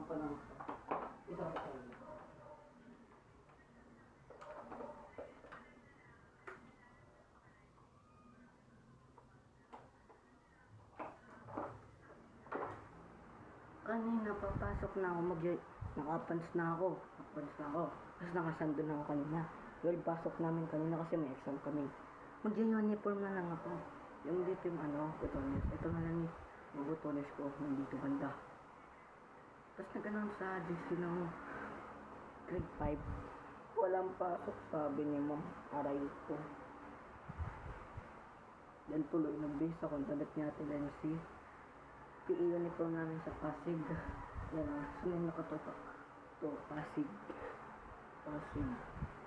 kailangan pa ng isang tayo. Kanina papasok na ako, nakapants na ako. Tapos nakasando na ako kanina. Well, pasok namin kanina kasi may exam kami. Mag-uniform na lang ako. Yung dito yung butones. Ito na lang yung butones ko, nandito banda. Tapos nag-announce sa GC ng grade 5. Walang pasok, sabi ni Ma'am Aray ko. Then tuloy, nag-base ako, dalat niya natin lang si PE uniform namin sa Pasig. Yan ang sunod nakatutok. Ito, Pasig.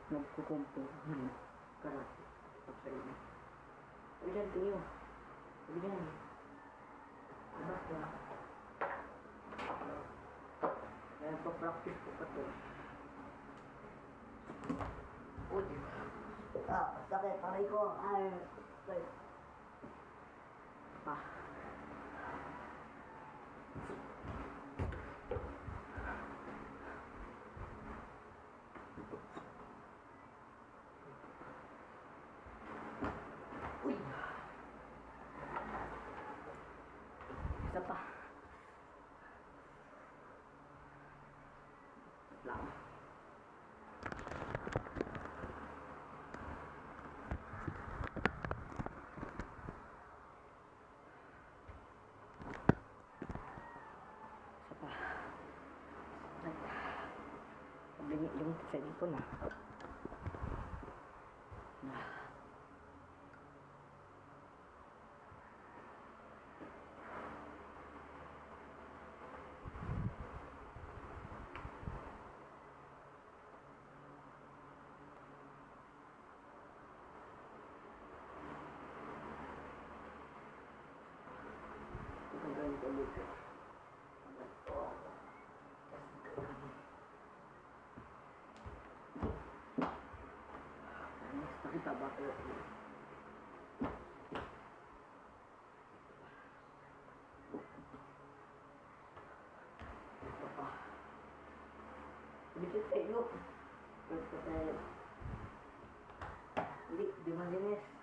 Nagkukumpo. Karate. Pagsayin. Pagdyan kayo. Pagdyan. Basta. Kaya pa-practice ko pa ito. Uy. Sakit. Aray ko. Ay. Sakit. Pa. Uy! Isa pa. Lang. Isa pa. Pabingi yung cellphone na. Ganito ulit. Nakita ba ko? Dikit tayo. Hindi malinis.